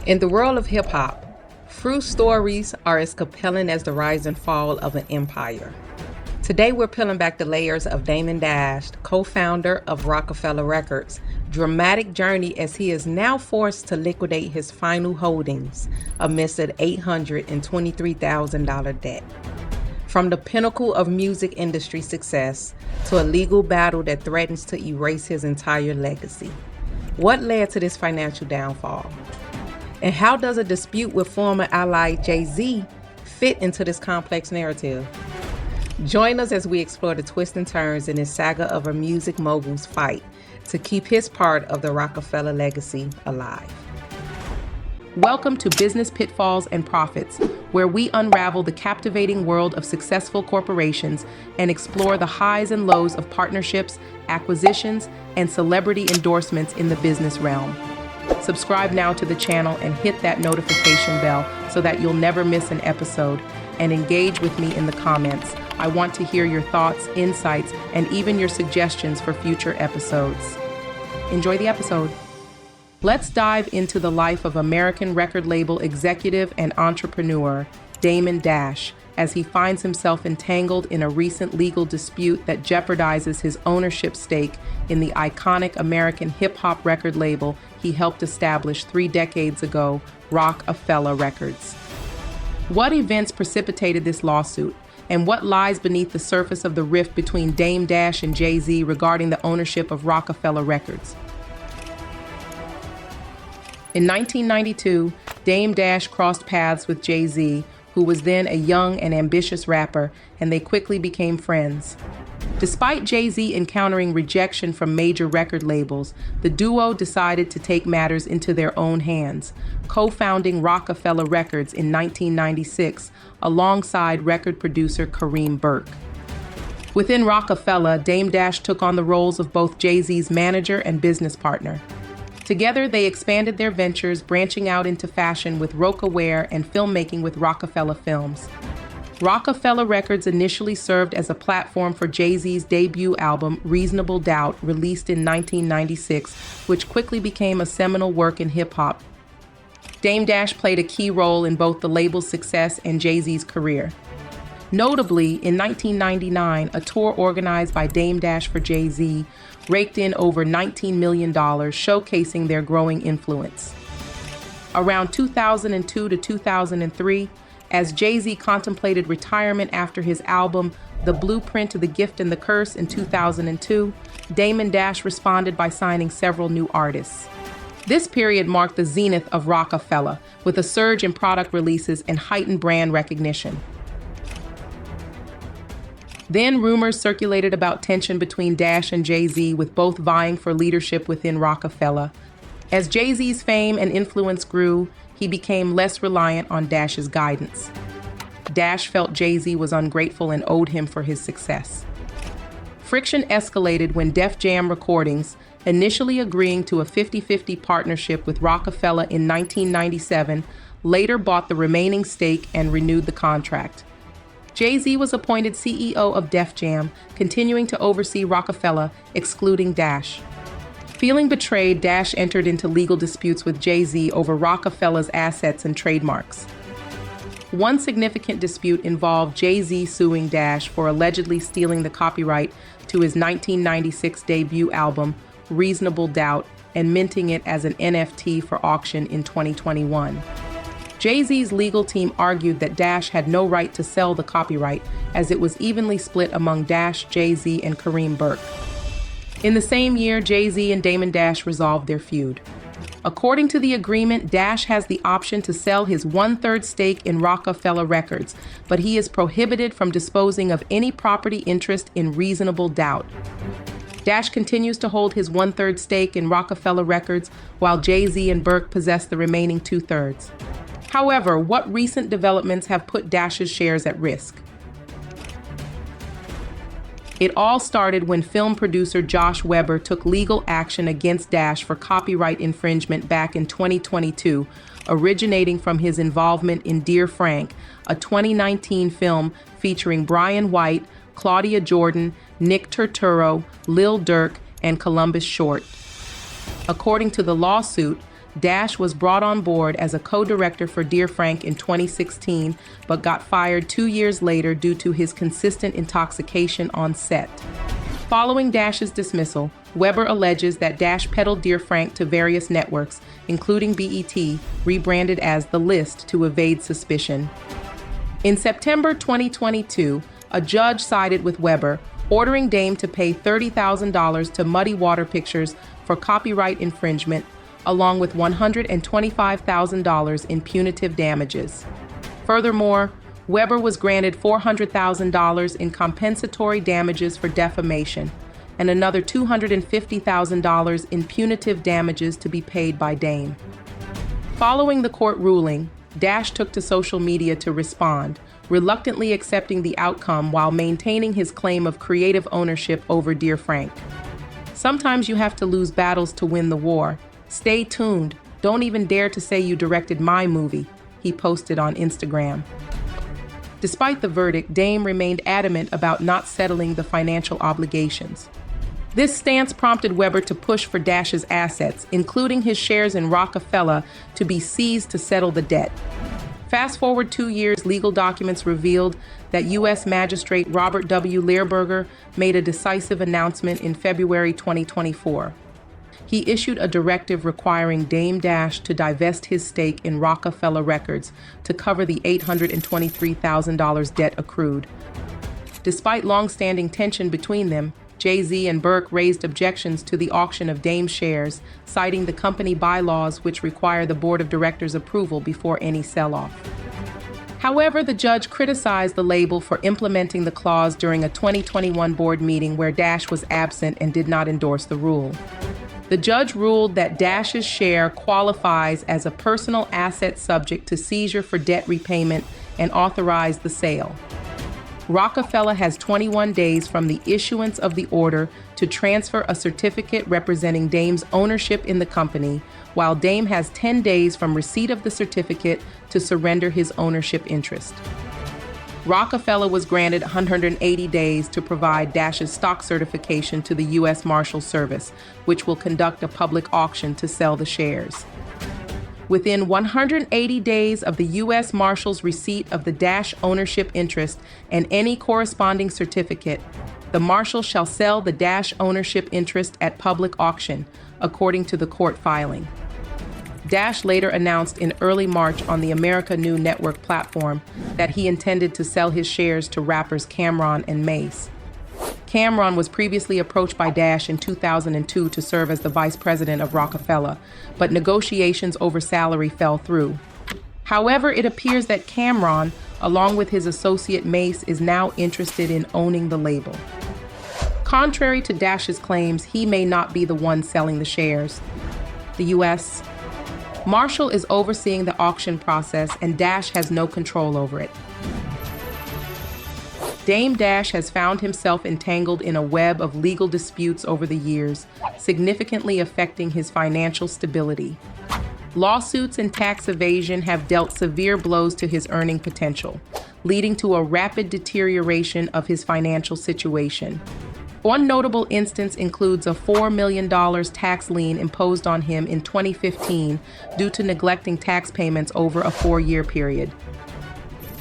In the world of hip-hop, true stories are as compelling as the rise and fall of an empire. Today we're peeling back the layers of Damon Dash, co-founder of Roc-a-fella Records' dramatic journey as he is now forced to liquidate his final holdings amidst an $823,000 debt. From the pinnacle of music industry success to a legal battle that threatens to erase his entire legacy. What led to this financial downfall? And how does a dispute with former ally Jay-Z fit into this complex narrative? Join us as we explore the twists and turns in this saga of a music mogul's fight to keep his part of the Roc-a-fella legacy alive. Welcome to Business Pitfalls and Profits, where we unravel the captivating world of successful corporations and explore the highs and lows of partnerships, acquisitions, and celebrity endorsements in the business realm. Subscribe now to the channel and hit that notification bell so that you'll never miss an episode, and engage with me in the comments. I want to hear your thoughts, insights, and even your suggestions for future episodes. Enjoy the episode. Let's dive into the life of American record label executive and entrepreneur Damon Dash as he finds himself entangled in a recent legal dispute that jeopardizes his ownership stake in the iconic American hip-hop record label he helped establish 3 decades ago, Roc-a-fella Records. What events precipitated this lawsuit, and what lies beneath the surface of the rift between Dame Dash and Jay-Z regarding the ownership of Roc-a-fella Records? In 1992, Dame Dash crossed paths with Jay-Z, who was then a young and ambitious rapper, and they quickly became friends. Despite Jay-Z encountering rejection from major record labels, the duo decided to take matters into their own hands, co-founding Roc-a-fella Records in 1996 alongside record producer Kareem Burke. Within Roc-a-fella, Dame Dash took on the roles of both Jay-Z's manager and business partner. Together, they expanded their ventures, branching out into fashion with Roca wear and filmmaking with Roc-a-fella Films. Roc-a-fella Records initially served as a platform for Jay-Z's debut album, Reasonable Doubt, released in 1996, which quickly became a seminal work in hip-hop. Dame Dash played a key role in both the label's success and Jay-Z's career. Notably, in 1999, a tour organized by Dame Dash for Jay-Z raked in over $19 million, showcasing their growing influence. Around 2002 to 2003, as Jay-Z contemplated retirement after his album The Blueprint, The Gift and the Curse in 2002, Damon Dash responded by signing several new artists. This period marked the zenith of Roc-a-fella, with a surge in product releases and heightened brand recognition. Then rumors circulated about tension between Dash and Jay-Z, with both vying for leadership within Roc-a-fella. As Jay-Z's fame and influence grew, he became less reliant on Dash's guidance. Dash felt Jay-Z was ungrateful and owed him for his success. Friction escalated when Def Jam Recordings, initially agreeing to a 50-50 partnership with Roc-a-fella in 1997, later bought the remaining stake and renewed the contract. Jay-Z was appointed CEO of Def Jam, continuing to oversee Roc-a-fella, excluding Dash. Feeling betrayed, Dash entered into legal disputes with Jay-Z over Roc-a-fella's assets and trademarks. One significant dispute involved Jay-Z suing Dash for allegedly stealing the copyright to his 1996 debut album, Reasonable Doubt, and minting it as an NFT for auction in 2021. Jay-Z's legal team argued that Dash had no right to sell the copyright, as it was evenly split among Dash, Jay-Z, and Kareem Burke. In the same year, Jay-Z and Damon Dash resolved their feud. According to the agreement, Dash has the option to sell his 1/3 stake in Roc-a-fella Records, but he is prohibited from disposing of any property interest in Reasonable Doubt. Dash continues to hold his 1/3 stake in Roc-a-fella Records, while Jay-Z and Burke possess the remaining 2/3. However, what recent developments have put Dash's shares at risk? It all started when film producer Josh Weber took legal action against Dash for copyright infringement back in 2022, originating from his involvement in Dear Frank, a 2019 film featuring Brian White, Claudia Jordan, Nick Turturro, Lil Durk, and Columbus Short. According to the lawsuit, Dash was brought on board as a co-director for Dear Frank in 2016, but got fired 2 years later due to his consistent intoxication on set. Following Dash's dismissal, Weber alleges that Dash peddled Dear Frank to various networks, including BET, rebranded as The List to evade suspicion. In September 2022, a judge sided with Weber, ordering Dame to pay $30,000 to Muddy Water Pictures for copyright infringement, along with $125,000 in punitive damages. Furthermore, Weber was granted $400,000 in compensatory damages for defamation, and another $250,000 in punitive damages to be paid by Dame. Following the court ruling, Dash took to social media to respond, reluctantly accepting the outcome while maintaining his claim of creative ownership over Dear Frank. Sometimes you have to lose battles to win the war. Stay tuned. Don't even dare to say you directed my movie, he posted on Instagram. Despite the verdict, Dame remained adamant about not settling the financial obligations. This stance prompted Weber to push for Dash's assets, including his shares in Roc-a-fella, to be seized to settle the debt. Fast forward 2 years, legal documents revealed that U.S. Magistrate Robert W. Learberger made a decisive announcement in February 2024. He issued a directive requiring Damon Dash to divest his stake in Roc-a-fella Records to cover the $823,000 debt accrued. Despite long-standing tension between them, Jay-Z and Burke raised objections to the auction of Dame's shares, citing the company bylaws which require the board of directors' approval before any sell-off. However, the judge criticized the label for implementing the clause during a 2021 board meeting where Dash was absent and did not endorse the rule. The judge ruled that Dash's share qualifies as a personal asset subject to seizure for debt repayment and authorized the sale. Roc-a-fella has 21 days from the issuance of the order to transfer a certificate representing Dame's ownership in the company, while Dame has 10 days from receipt of the certificate to surrender his ownership interest. Roc-a-fella was granted 180 days to provide Dash's stock certification to the U.S. Marshals Service, which will conduct a public auction to sell the shares. Within 180 days of the U.S. Marshals' receipt of the Dash ownership interest and any corresponding certificate, the Marshal shall sell the Dash ownership interest at public auction, according to the court filing. Dash later announced in early March on the America New Network platform that he intended to sell his shares to rappers Cam'ron and Mase. Cam'ron was previously approached by Dash in 2002 to serve as the vice president of Roc-a-fella, but negotiations over salary fell through. However, it appears that Cam'ron, along with his associate Mase, is now interested in owning the label. Contrary to Dash's claims, he may not be the one selling the shares. The U.S. Marshal is overseeing the auction process, and Dash has no control over it. Damon Dash has found himself entangled in a web of legal disputes over the years, significantly affecting his financial stability. Lawsuits and tax evasion have dealt severe blows to his earning potential, leading to a rapid deterioration of his financial situation. One notable instance includes a $4 million tax lien imposed on him in 2015 due to neglecting tax payments over a 4-year period.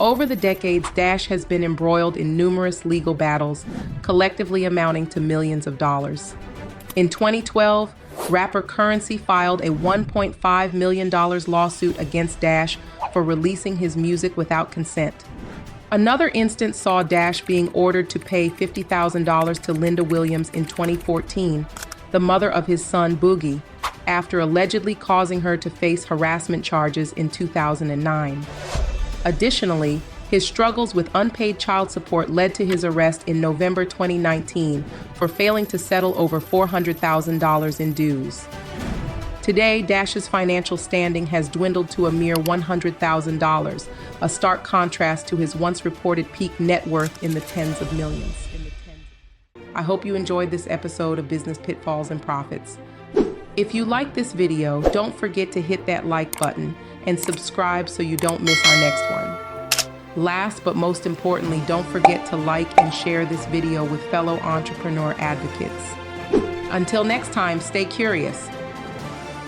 Over the decades, Dash has been embroiled in numerous legal battles, collectively amounting to millions of dollars. In 2012, rapper Currency filed a $1.5 million lawsuit against Dash for releasing his music without consent. Another instance saw Dash being ordered to pay $50,000 to Linda Williams in 2014, the mother of his son Boogie, after allegedly causing her to face harassment charges in 2009. Additionally, his struggles with unpaid child support led to his arrest in November 2019 for failing to settle over $400,000 in dues. Today, Dash's financial standing has dwindled to a mere $100,000, a stark contrast to his once reported peak net worth in the tens of millions. I hope you enjoyed this episode of Business Pitfalls and Profits. If you like this video, don't forget to hit that like button and subscribe so you don't miss our next one. Last but most importantly, don't forget to like and share this video with fellow entrepreneur advocates. Until next time, stay curious.